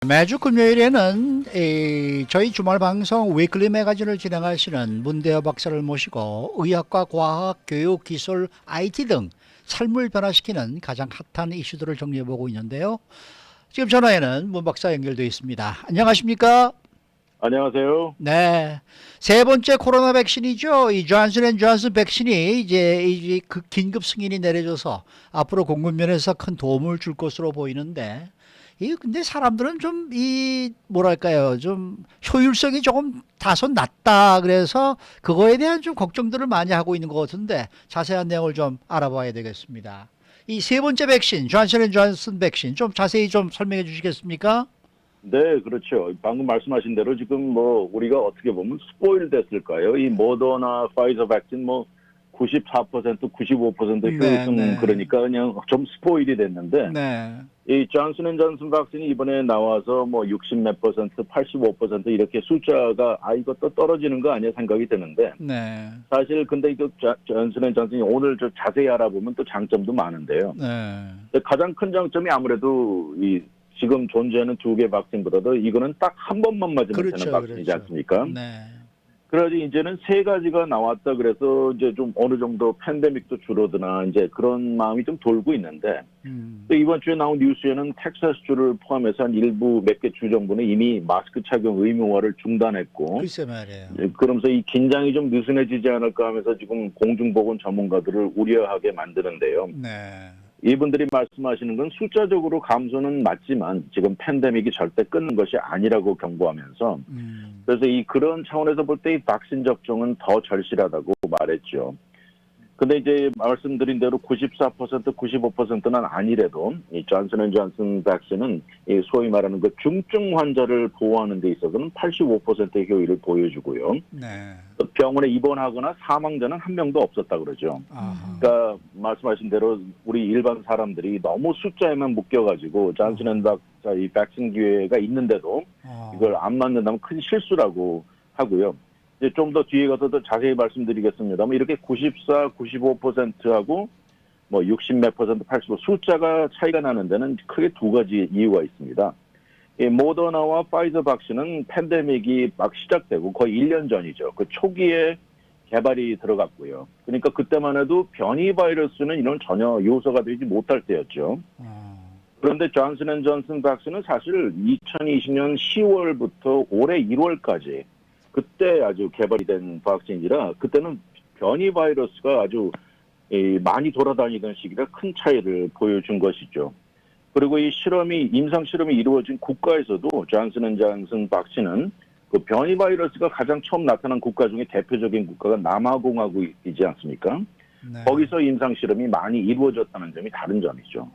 매주 금요일에는 저희 주말 방송 위클리 매거진을 진행하시는 문대호 박사를 모시고 의학과 과학, 교육, 기술, IT 등 삶을 변화시키는 가장 핫한 이슈들을 정리해보고 있는데요. 지금 전화에는 문 박사 연결되어 있습니다. 안녕하십니까? 안녕하세요. 네. 세 번째 코로나 백신이죠. 이 존슨앤존슨 백신이 이제 그 긴급 승인이 내려져서 앞으로 공급 면에서 큰 도움을 줄 것으로 보이는데, 이 근데 사람들은 좀 뭐랄까요, 좀 효율성이 조금 다소 낮다. 그래서 그거에 대한 좀 걱정들을 많이 하고 있는 것 같은데 자세한 내용을 좀 알아봐야 되겠습니다. 이 세 번째 백신, 존슨앤존슨 백신 좀 자세히 좀 설명해 주시겠습니까? 네, 그렇죠. 방금 말씀하신 대로 지금 우리가 어떻게 보면 스포일 됐을까요? 이 모더나 파이저 백신 94%, 95% 네, 효율성 네, 그러니까 그냥 좀 스포일이 됐는데 네, 이 존슨앤존슨 백신이 이번에 나와서 60 몇 퍼센트, 85% 이렇게 숫자가 이것도 떨어지는 거 아니야 생각이 드는데 네, 사실 근데 이거 존슨앤존슨이 오늘 저 자세히 알아보면 또 장점도 많은데요. 네. 근데 가장 큰 장점이 아무래도 이 지금 존재하는 두 개 박신보다도 이거는 딱 한 번만 맞으면 되는 그렇죠, 박신이지 그렇죠. 않습니까? 네. 그래서 이제는 세 가지가 나왔다 그래서 이제 좀 어느 정도 팬데믹도 줄어드나 이제 그런 마음이 좀 돌고 있는데 또 이번 주에 나온 뉴스에는 텍사스주를 포함해서 한 일부 몇 개 주 정부는 이미 마스크 착용 의무화를 중단했고 글쎄 말이에요. 그러면서 이 긴장이 좀 느슨해지지 않을까 하면서 지금 공중보건 전문가들을 우려하게 만드는데요. 네. 이분들이 말씀하시는 건 숫자적으로 감소는 맞지만 지금 팬데믹이 절대 끊는 것이 아니라고 경고하면서 그래서 그런 차원에서 볼 때 이 백신 접종은 더 절실하다고 말했죠. 근데 이제 말씀드린 대로 94%, 95%는 아니래도 이 존슨앤존슨 백신은 이 소위 말하는 그 중증 환자를 보호하는 데 있어서는 85%의 효율을 보여주고요. 네. 병원에 입원하거나 사망자는 한 명도 없었다 그러죠. 아하. 그러니까 말씀하신 대로 우리 일반 사람들이 너무 숫자에만 묶여가지고 존슨앤존슨 이 백신 기회가 있는데도 이걸 안 맞는다면 큰 실수라고 하고요. 이제 좀 더 뒤에 가서 더 자세히 말씀드리겠습니다만 이렇게 94, 95%하고 60 몇 퍼센트, 85 숫자가 차이가 나는 데는 크게 두 가지 이유가 있습니다. 이 모더나와 파이저 백신은 팬데믹이 막 시작되고 거의 1년 전이죠. 그 초기에 개발이 들어갔고요. 그러니까 그때만 해도 변이 바이러스는 이런 전혀 요소가 되지 못할 때였죠. 그런데 존슨앤존슨 백신은 사실 2020년 10월부터 올해 1월까지 그때 아주 개발이 된 백신이라 그때는 변이 바이러스가 아주 많이 돌아다니던 시기라 큰 차이를 보여준 것이죠. 그리고 이 임상 실험이 이루어진 국가에서도 존슨앤존슨 백신은 그 변이 바이러스가 가장 처음 나타난 국가 중에 대표적인 국가가 남아공화국이지 않습니까? 네. 거기서 임상 실험이 많이 이루어졌다는 점이 다른 점이죠.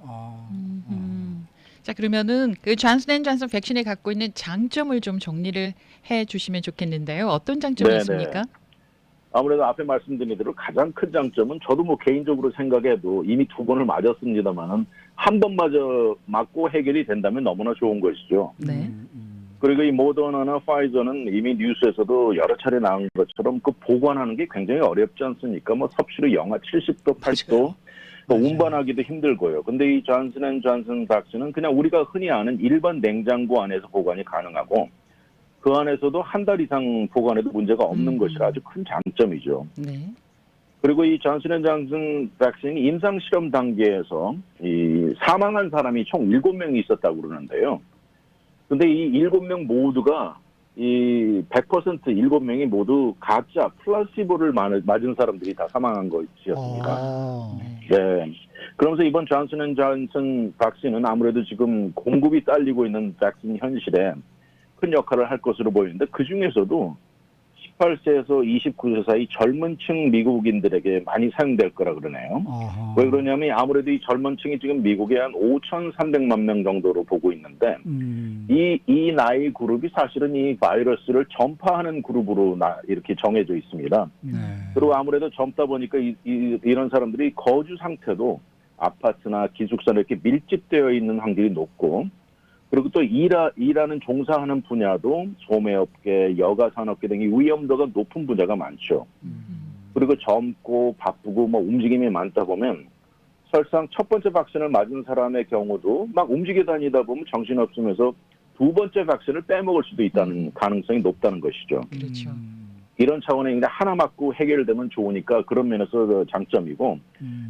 자, 그러면은 그 존슨앤존슨 백신이 갖고 있는 장점을 좀 정리를 해 주시면 좋겠는데요. 어떤 장점이 네네. 있습니까? 아무래도 앞에 말씀드린 대로 가장 큰 장점은 저도 개인적으로 생각해도 이미 두 번을 맞았습니다만은 한 번 맞고 해결이 된다면 너무나 좋은 것이죠. 네. 그리고 이 모더나나 파이저는 이미 뉴스에서도 여러 차례 나온 것처럼 그 보관하는 게 굉장히 어렵지 않습니까? 섭씨로 영하 70도, 80도, 맞아요. 운반하기도 힘들고요. 근데 이 존슨앤존슨 백신은 그냥 우리가 흔히 아는 일반 냉장고 안에서 보관이 가능하고 그 안에서도 한 달 이상 보관해도 문제가 없는 것이라 아주 큰 장점이죠. 네. 그리고 이 존슨앤존슨 백신이 임상 실험 단계에서 이 사망한 사람이 총 7명이 있었다고 그러는데요. 근데 이 7명 모두가 이 100% 7명이 모두 가짜 플라시보를 맞은 사람들이 다 사망한 것이었습니다. 네. 그러면서 이번 존슨앤존슨 백신은 아무래도 지금 공급이 딸리고 있는 백신 현실에 큰 역할을 할 것으로 보이는데 그중에서도 18세에서 29세 사이 젊은 층 미국인들에게 많이 사용될 거라 그러네요. 왜 그러냐면 아무래도 이 젊은 층이 지금 미국에 한 5,300만 명 정도로 보고 있는데 이 나이 그룹이 사실은 이 바이러스를 전파하는 그룹으로 이렇게 정해져 있습니다. 네. 그리고 아무래도 젊다 보니까 이런 사람들이 거주 상태도 아파트나 기숙사나 이렇게 밀집되어 있는 확률이 높고 그리고 또 일하는 종사하는 분야도 소매업계, 여가산업계 등이 위험도가 높은 분야가 많죠. 그리고 젊고 바쁘고 움직임이 많다 보면 설상 첫 번째 백신을 맞은 사람의 경우도 막 움직여 다니다 보면 정신없으면서 두 번째 백신을 빼먹을 수도 있다는 가능성이 높다는 것이죠. 그렇죠. 이런 차원에 그냥 하나 맞고 해결되면 좋으니까 그런 면에서 그 장점이고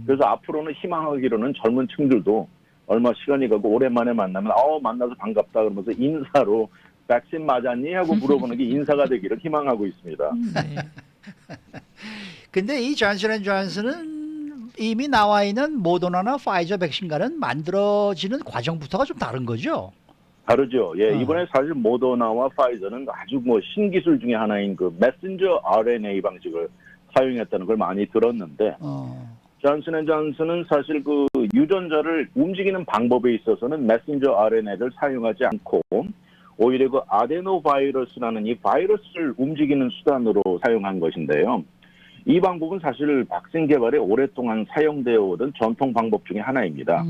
그래서 앞으로는 희망하기로는 젊은 층들도 얼마 시간이 가고 오랜만에 만나면 만나서 반갑다 그러면서 인사로 백신 맞았니? 하고 물어보는 게 인사가 되기를 희망하고 있습니다. 네. 근데 이 존슨앤존슨은 이미 나와 있는 모더나나 파이저 백신과는 만들어지는 과정부터가 좀 다른 거죠? 다르죠. 예, 이번에 사실 모더나와 파이저는 아주 뭐 신기술 중에 하나인 그 메신저 RNA 방식을 사용했다는 걸 많이 들었는데 존슨앤존슨은 사실 그 유전자를 움직이는 방법에 있어서는 메신저 RNA를 사용하지 않고 오히려 그 아데노 바이러스라는 이 바이러스를 움직이는 수단으로 사용한 것인데요. 이 방법은 사실 백신 개발에 오랫동안 사용되어 오던 전통 방법 중에 하나입니다.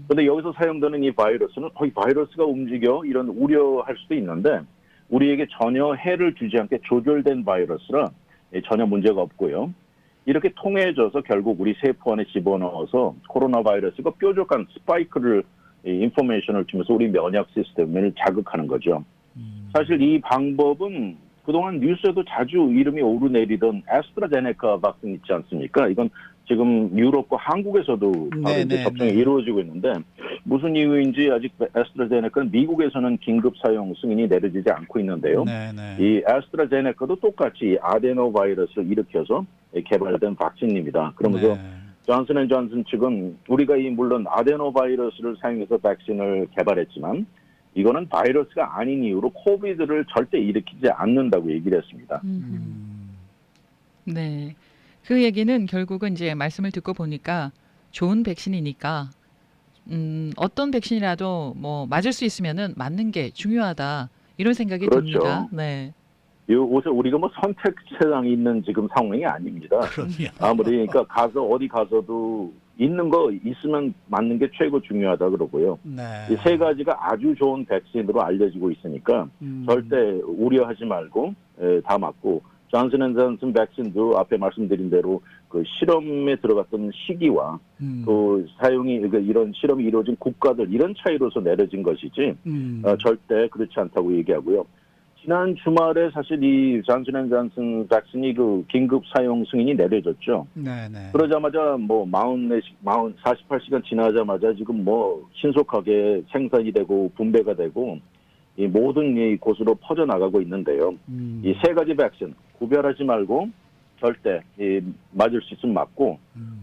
그런데 여기서 사용되는 이 바이러스는 이 바이러스가 움직여 이런 우려할 수도 있는데 우리에게 전혀 해를 주지 않게 조절된 바이러스라 전혀 문제가 없고요. 이렇게 통해져서 결국 우리 세포 안에 집어넣어서 코로나 바이러스가 뾰족한 스파이크를 인포메이션을 주면서 우리 면역 시스템을 자극하는 거죠. 사실 이 방법은 그동안 뉴스에도 자주 이름이 오르내리던 애스트라제네카 백신 있지 않습니까? 이건 지금 유럽과 한국에서도 바로 이제 접종이 이루어지고 있는데 무슨 이유인지 아직 애스트라제네카는 미국에서는 긴급 사용 승인이 내려지지 않고 있는데요. 이 애스트라제네카도 똑같이 아데노 바이러스를 일으켜서 개발된 백신입니다. 그러면서 존슨앤존슨 측은 우리가 물론 아데노 바이러스를 사용해서 백신을 개발했지만 이거는 바이러스가 아닌 이유로 코비드를 절대 일으키지 않는다고 얘기를 했습니다. 네. 그 얘기는 결국은 이제 말씀을 듣고 보니까 좋은 백신이니까 어떤 백신이라도 뭐 맞을 수 있으면은 맞는 게 중요하다. 이런 생각이 듭니다. 네. 요새 우리가 뭐 선택 세상에 있는 지금 상황이 아닙니다. 아무리 그러니까 어디 가서도 있는 거 있으면 맞는 게 최고 중요하다 그러고요. 이 세 가지가 아주 좋은 백신으로 알려지고 있으니까 절대 우려하지 말고 다 맞고 존슨앤존슨 백신도 앞에 말씀드린 대로 그 실험에 들어갔던 시기와 또 사용이 이런 실험이 이루어진 국가들 이런 차이로서 내려진 것이지 절대 그렇지 않다고 얘기하고요. 지난 주말에 사실 이 존슨앤존슨 백신이 그 긴급 사용 승인이 내려졌죠. 그러자마자 뭐 48시간 지나자마자 지금 뭐 신속하게 생산이 되고 분배가 되고 이 모든 이 곳으로 퍼져 나가고 있는데요. 이 세 가지 백신 구별하지 말고 절대 맞을 수 있으면 맞고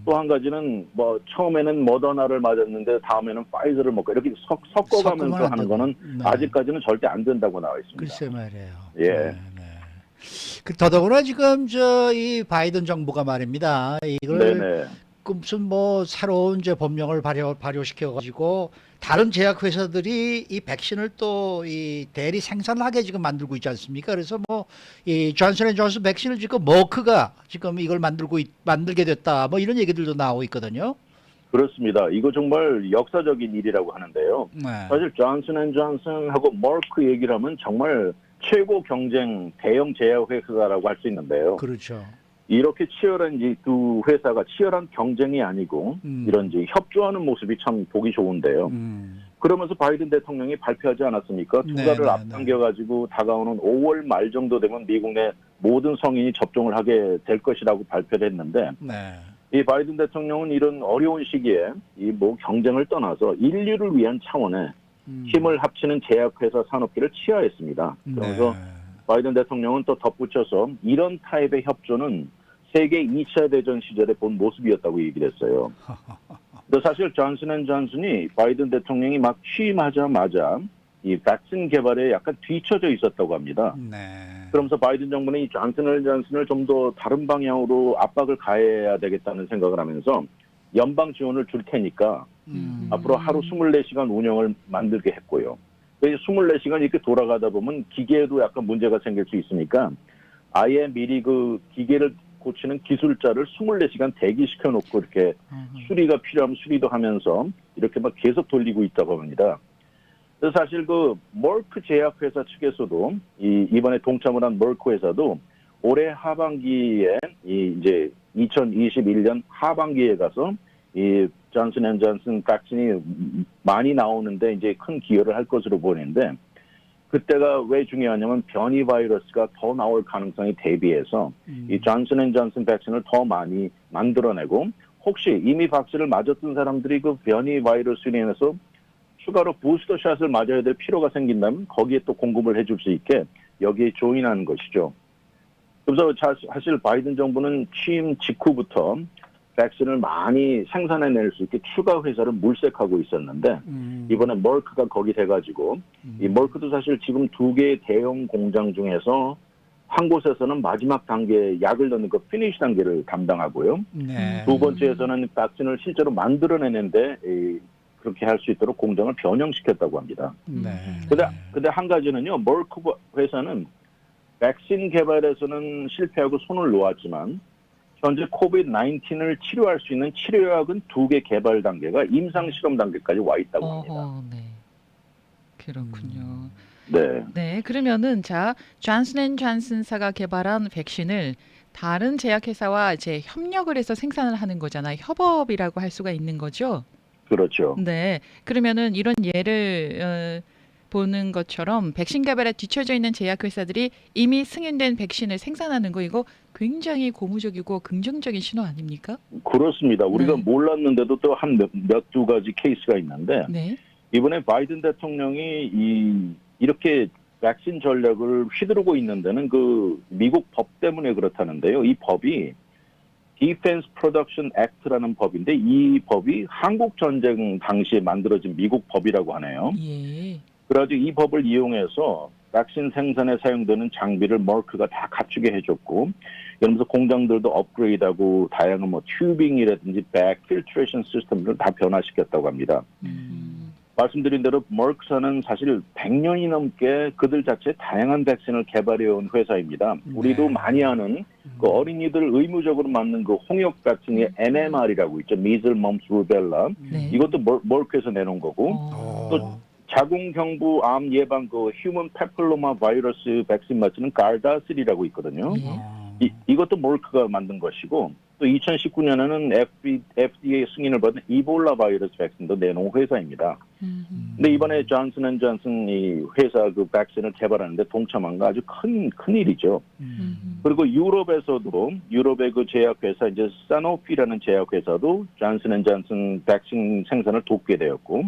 또 한 가지는 뭐 처음에는 모더나를 맞았는데 다음에는 파이저를 먹고 이렇게 섞어가면서 하는 거는 아직까지는 절대 안 된다고 나와 있습니다. 글쎄 말이에요. 예. 더더구나 지금 이 바이든 정부가 말입니다. 이걸 무슨 뭐 새로운 이제 법령을 발효시켜 가지고 다른 제약 회사들이 이 백신을 또 이 대리 생산을 하게 지금 만들고 있지 않습니까? 그래서 뭐 이 존슨앤존슨 백신을 지금 머크가 지금 이걸 만들게 됐다. 뭐 이런 얘기들도 나오고 있거든요. 그렇습니다. 이거 정말 역사적인 일이라고 하는데요. 사실 존슨앤존슨하고 머크 얘기를 하면 정말 최고 경쟁 대형 제약 회사라고 할 수 있는데요. 그렇죠. 이렇게 치열한 이 두 회사가 치열한 경쟁이 아니고 이런 이제 협조하는 모습이 참 보기 좋은데요. 그러면서 바이든 대통령이 발표하지 않았습니까? 두 달을 앞당겨가지고 다가오는 5월 말 정도 되면 미국 내 모든 성인이 접종을 하게 될 것이라고 발표를 했는데 이 바이든 대통령은 이런 어려운 시기에 이 뭐 경쟁을 떠나서 인류를 위한 차원의 힘을 합치는 제약회사 산업계를 치하했습니다. 그러면서 바이든 대통령은 또 덧붙여서 이런 타입의 협조는 세계 2차 대전 시절에 본 모습이었다고 얘기를 했어요. 근데 사실 존슨앤존슨이 바이든 대통령이 막 취임하자마자 이 백신 개발에 약간 뒤처져 있었다고 합니다. 그러면서 바이든 정부는 이 존슨앤존슨을 좀 더 다른 방향으로 압박을 가해야 되겠다는 생각을 하면서 연방 지원을 줄 테니까 앞으로 하루 24시간 운영을 만들게 했고요. 24시간 이렇게 돌아가다 보면 기계에도 약간 문제가 생길 수 있으니까 아예 미리 그 기계를 고치는 기술자를 24시간 대기시켜 놓고 이렇게 수리가 필요하면 수리도 하면서 이렇게 막 계속 돌리고 있다고 합니다. 그래서 사실 그 머크 제약회사 측에서도 이번에 동참을 한 머크 회사도 올해 하반기에 이제 2021년 하반기에 가서 이 존슨앤존슨 백신이 많이 나오는데 이제 큰 기여를 할 것으로 보이는데 그때가 왜 중요하냐면 변이 바이러스가 더 나올 가능성에 대비해서 이 존슨 앤 존슨 백신을 더 많이 만들어내고 혹시 이미 박스를 맞았던 사람들이 그 변이 바이러스로 인해서 추가로 부스터샷을 맞아야 될 필요가 생긴다면 거기에 또 공급을 해줄 수 있게 여기에 조인하는 것이죠. 그래서 사실 바이든 정부는 취임 직후부터 백신을 많이 생산해낼 수 있게 추가 회사를 물색하고 있었는데 이번에 머크가 거기 돼가지고 이 머크도 사실 지금 2개의 대형 공장 중에서 한 곳에서는 마지막 단계 약을 넣는 그 피니시 단계를 담당하고요. 네. 두 번째에서는 백신을 실제로 만들어내는데 그렇게 할 수 있도록 공장을 변형시켰다고 합니다. 네. 근데 한 가지는요. 머크 회사는 백신 개발에서는 실패하고 손을 놓았지만 현재 코비드-19을 치료할 수 있는 치료약은 2개 개발 단계가 임상 실험 단계까지 와 있다고 합니다. 네. 그렇군요. 네. 네, 그러면은 자, 존슨앤존슨사가 개발한 백신을 다른 제약회사와 이제 협력을 해서 생산을 하는 거잖아요. 협업이라고 할 수가 있는 거죠. 그렇죠. 네, 그러면은 이런 예를 보는 것처럼 백신 개발에 뒤처져 있는 제약회사들이 이미 승인된 백신을 생산하는 거 이거 굉장히 고무적이고 긍정적인 신호 아닙니까? 그렇습니다. 우리가 네. 몰랐는데도 또 한 두 가지 케이스가 있는데 네. 이번에 바이든 대통령이 이렇게 백신 전략을 휘두르고 있는 데는 그 미국 법 때문에 그렇다는데요. 이 법이 Defense Production Act라는 법인데 이 법이 한국 전쟁 당시에 만들어진 미국 법이라고 하네요. 예. 그래가지고 이 법을 이용해서 백신 생산에 사용되는 장비를 머크가 다 갖추게 해줬고 그러면서 공장들도 업그레이드하고 다양한 뭐 튜빙이라든지 백 필트레이션 시스템을 다 변화시켰다고 합니다. 말씀드린 대로 머크사는 사실 100년이 넘게 그들 자체 다양한 백신을 개발해온 회사입니다. 우리도 많이 아는 그 어린이들 의무적으로 맞는 그 홍역 백신이 MMR이라고 있죠. 미즐, 멈스, 루벨라. 네. 이것도 머크에서 내놓은 거고 어. 자궁경부 암 예방 그 휴먼 페플로마 바이러스 백신 맞추는 가르다실이라고 있거든요. 예. 이것도 머크가 만든 것이고 또 2019년에는 FDA 승인을 받은 이볼라 바이러스 백신도 내놓은 회사입니다. 근데 이번에 존슨 앤 존슨 이 회사 그 백신을 개발하는데 동참한 거 아주 큰 일이죠. 그리고 유럽의 그 제약회사 이제 사노피라는 제약회사도 존슨 앤 존슨 백신 생산을 돕게 되었고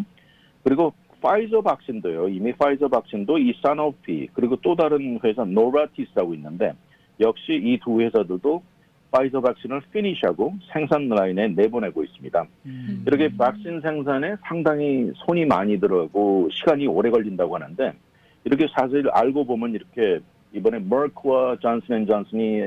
그리고 파이저 백신도요. 이미 파이저 백신도 이 사노피 그리고 또 다른 회사 노바티스라고 있는데 역시 이 두 회사들도 파이저 백신을 피니시하고 생산 라인에 내보내고 있습니다. 이렇게 백신 생산에 상당히 손이 많이 들어가고 시간이 오래 걸린다고 하는데 이렇게 사실 알고 보면 이렇게 이번에 머크와 존슨 앤 존슨이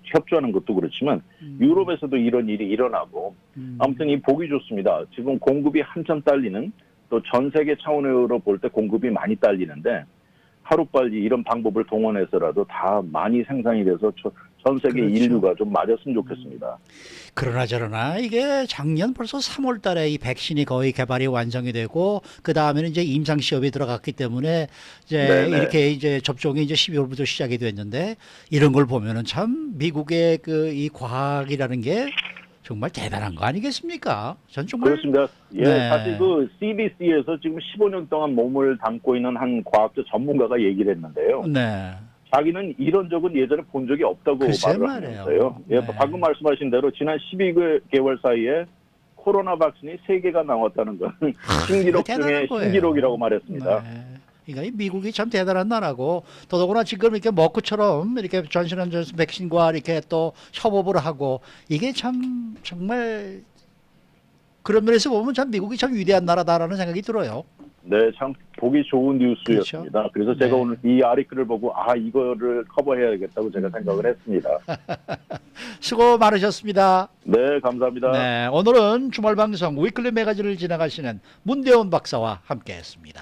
협조하는 것도 그렇지만 유럽에서도 이런 일이 일어나고 아무튼 이 보기 좋습니다. 지금 공급이 한참 딸리는 또 전 세계 차원으로 볼 때 공급이 많이 딸리는데 하루빨리 이런 방법을 동원해서라도 다 많이 생산이 돼서 전 세계 그렇죠. 인류가 좀 맞았으면 좋겠습니다. 그러나 저러나 이게 작년 벌써 3월 달에 이 백신이 거의 개발이 완성이 되고 그 다음에는 이제 임상 시험이 들어갔기 때문에 이제 네네. 이렇게 이제 접종이 이제 12월부터 시작이 됐는데 이런 걸 보면은 참 미국의 그 이 과학이라는 게 정말 대단한 거 아니겠습니까? 전 정말 그렇습니다. 예, 네. 사실 그 CDC에서 지금 15년 동안 몸을 담고 있는 한 과학자 전문가가 얘기를 했는데요. 네. 자기는 이런 적은 예전에 본 적이 없다고 글쎄 말을 말이에요. 하면서요. 예, 네. 방금 말씀하신 대로 지난 12개월 사이에 코로나 백신이 3개가 나왔다는 건 신기록 대단한 중에 거예요. 신기록이라고 말했습니다. 네. 그러니까 이 미국이 참 대단한 나라고 더더구나 지금 이렇게 머크처럼 이렇게 존슨앤존슨 백신과 이렇게 또 협업을 하고 이게 참 정말 그런 면에서 보면 참 미국이 참 위대한 나라다라는 생각이 들어요. 네, 참 보기 좋은 뉴스였습니다. 그래서 제가 네. 오늘 이 아리클을 보고 이거를 커버해야겠다고 제가 생각을 했습니다. 수고 많으셨습니다. 네, 감사합니다. 네, 오늘은 주말 방송 위클리 매거진을 진행하시는 문대원 박사와 함께했습니다.